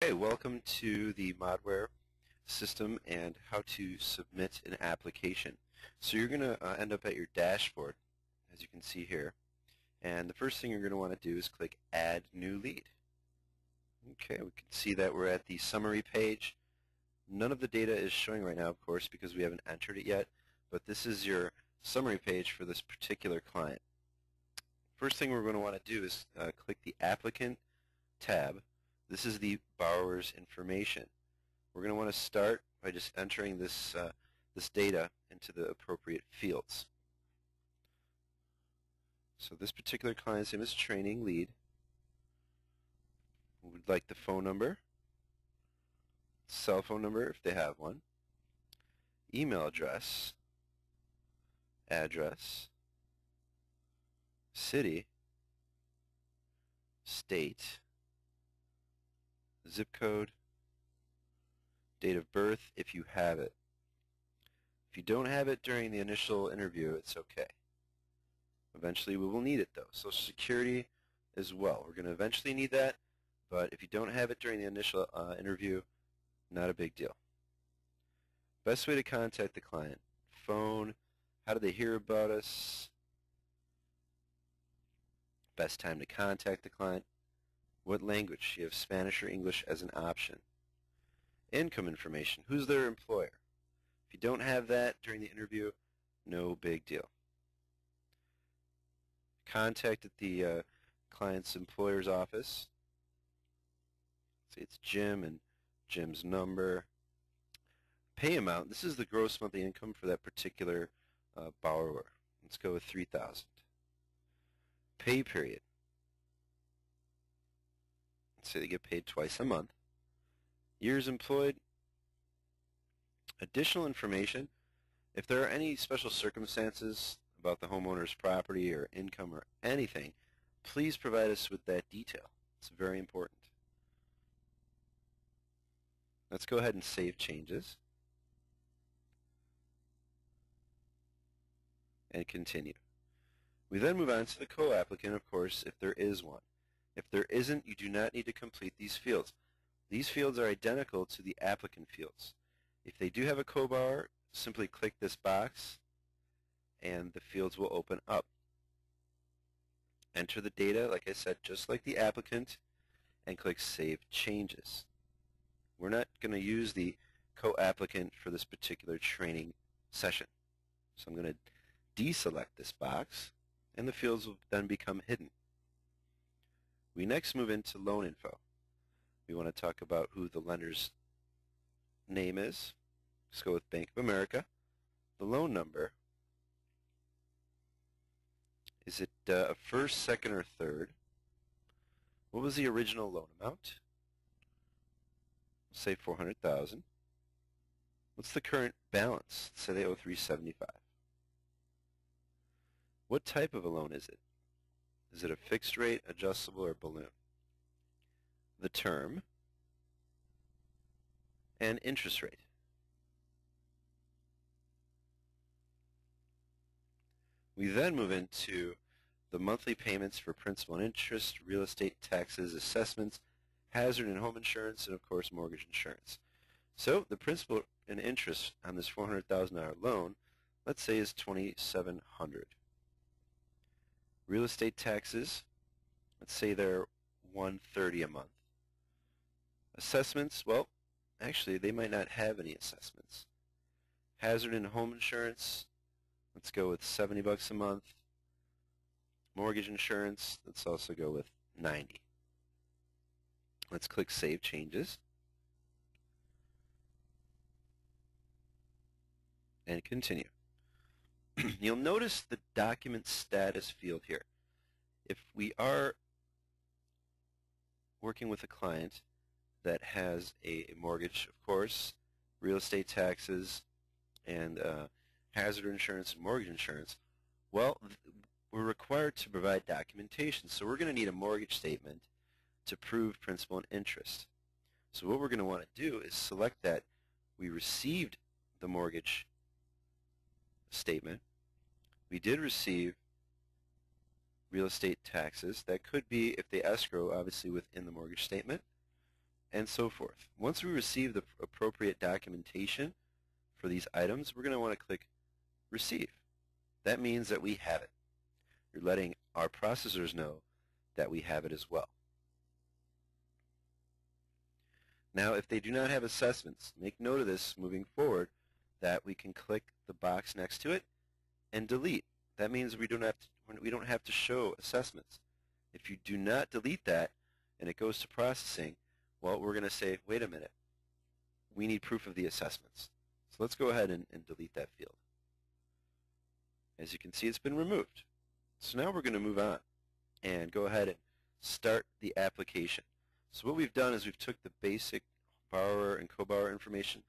Okay, welcome to the ModWare system and how to submit an application. So you're going to end up at your dashboard, as you can see here. And the first thing you're going to want to do is click Add New Lead. Okay, we can see that we're at the summary page. None of the data is showing right now, of course, because we haven't entered it yet. But this is your summary page for this particular client. First thing we're going to want to do is click the Applicant tab. This is the borrower's information. We're going to want to start by just entering this data into the appropriate fields. So this particular client's name is Training Lead. We'd like the phone number, cell phone number if they have one, email address, address, city, state, zip code, date of birth if you have it. If you don't have it during the initial interview, it's okay. Eventually we will need it though. Social Security as well. We're going to eventually need that, but if you don't have it during the initial interview, not a big deal. Best way to contact the client: phone, how do they hear about us, best time to contact the client, what language? You have Spanish or English as an option. Income information. Who's their employer? If you don't have that during the interview, no big deal. Contact at the client's employer's office. Say it's Jim and Jim's number. Pay amount. This is the gross monthly income for that particular borrower. Let's go with $3,000. Pay period. Say they get paid twice a month. Years employed. Additional information. If there are any special circumstances about the homeowner's property or income or anything, please provide us with that detail. It's very important. Let's go ahead and save changes and continue. We then move on to the co-applicant, of course, if there is one. If there isn't, you do not need to complete these fields. These fields are identical to the applicant fields. If they do have a co-borrower, simply click this box and the fields will open up. Enter the data, like I said, just like the applicant, and click Save Changes. We're not going to use the co-applicant for this particular training session. So I'm going to deselect this box and the fields will then become hidden. We next move into loan info. We want to talk about who the lender's name is. Let's go with Bank of America. The loan number. Is it a first, second, or third? What was the original loan amount? Let's say $400,000. What's the current balance? Let's say they owe $375. What type of a loan is it? Is it a fixed rate, adjustable, or balloon? The term and interest rate. We then move into the monthly payments for principal and interest, real estate taxes, assessments, hazard and home insurance, and of course mortgage insurance. So the principal and interest on this $400,000 loan, let's say, is $2,700. Real estate taxes, let's say they're $130 a month. Assessments, well, actually they might not have any assessments. Hazard and home insurance, let's go with $70 a month. Mortgage insurance, let's also go with $90. Let's click Save Changes and continue. You'll notice the document status field here. If we are working with a client that has a mortgage, of course, real estate taxes, and hazard insurance and mortgage insurance, well, we're required to provide documentation. So we're going to need a mortgage statement to prove principal and interest. So what we're going to want to do is select that we received the mortgage statement. We did receive real estate taxes. That could be, if they escrow, obviously within the mortgage statement. and so forth. Once we receive the appropriate documentation for these items, we're going to want to click Receive. That means that we have it. You're letting our processors know that we have it as well. Now, if they do not have assessments, make note of this moving forward, that we can click the box next to it and delete. That means we don't have to show assessments. If you do not delete that and it goes to processing, well, we're going to say, wait a minute, we need proof of the assessments. So let's go ahead and delete that field. As you can see, it's been removed. So now we're going to move on and go ahead and start the application. So what we've done is we've took the basic borrower and co-borrower information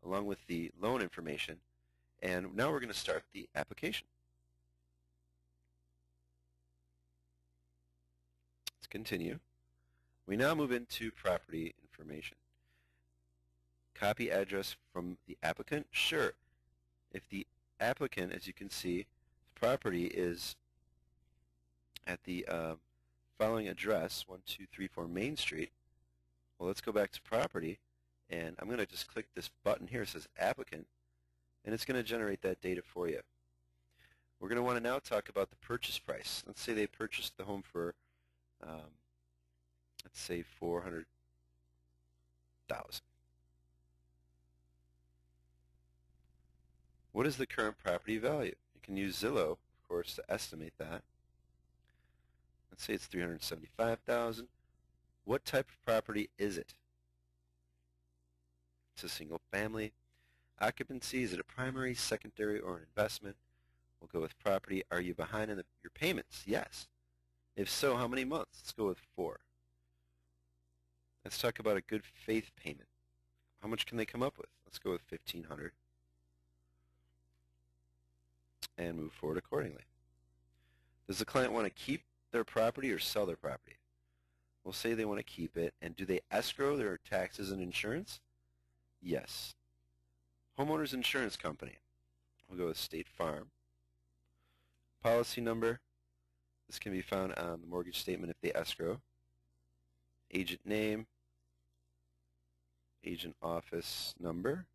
along with the loan information, and now we're going to start the application. Let's continue. We now move into property information. Copy address from the applicant? Sure. If the applicant, as you can see, the property is at the following address, 1234 Main Street, well, let's go back to property, and I'm going to just click this button here. It says applicant, and it's going to generate that data for you. We're going to want to now talk about the purchase price. Let's say they purchased the home for, let's say, $400,000. What is the current property value? You can use Zillow, of course, to estimate that. Let's say it's $375,000. What type of property is it? It's a single family. Occupancy, is it a primary, secondary, or an investment? We'll go with property. Are you behind in your payments? Yes. If so, how many months? Let's go with 4. Let's talk about a good faith payment. How much can they come up with? Let's go with $1,500 and move forward accordingly. Does the client want to keep their property or sell their property? We'll say they want to keep it. And do they escrow their taxes and insurance? Yes. Homeowners insurance company. We'll go with State Farm. Policy number. This can be found on the mortgage statement if they escrow. Agent name. Agent office number.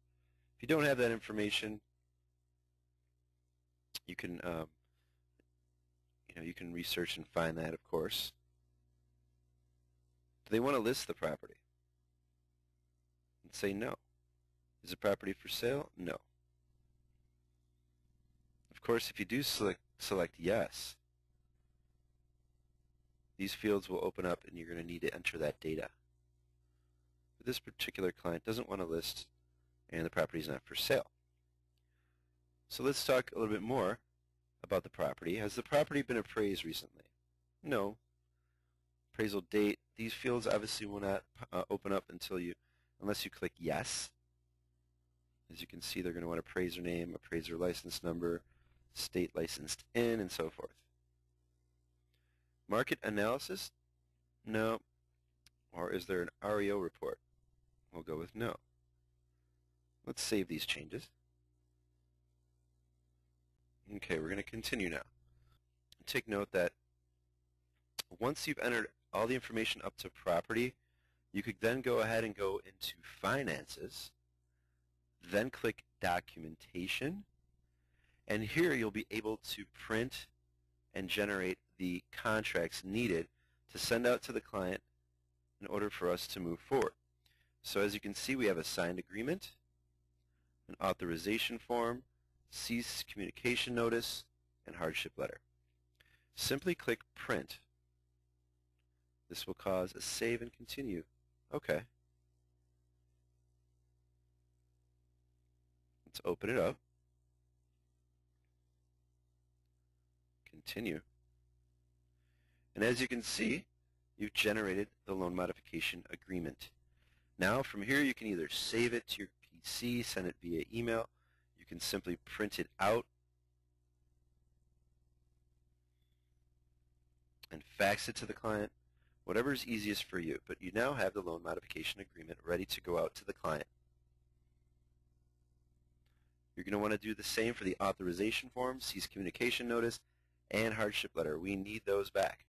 If you don't have that information, you can you can research and find that, of course. Do they want to list the property? And say no. Is the property for sale? No. Of course, if you do select yes, these fields will open up and you're going to need to enter that data. But this particular client doesn't want to list and the property is not for sale. So let's talk a little bit more about the property. Has the property been appraised recently? No. Appraisal date. These fields obviously will not open up unless you click yes. As you can see, they're going to want appraiser name, appraiser license number, state licensed in, and so forth. Market analysis? No. Or is there an REO report? We'll go with no. Let's save these changes. Okay, we're going to continue now. Take note that once you've entered all the information up to property, you could then go ahead and go into finances, then click documentation, and here you'll be able to print and generate the contracts needed to send out to the client in order for us to move forward. So as you can see, we have a signed agreement, an authorization form, cease communication notice, and hardship letter. Simply click print. This will cause a save and continue. Okay. Let's open it up. Continue. And as you can see, you've generated the loan modification agreement. Now from here you can either save it to your PC, send it via email. You can simply print it out and fax it to the client, whatever is easiest for you. But you now have the loan modification agreement ready to go out to the client. You're going to want to do the same for the authorization form, cease communication notice, and hardship letter. We need those back.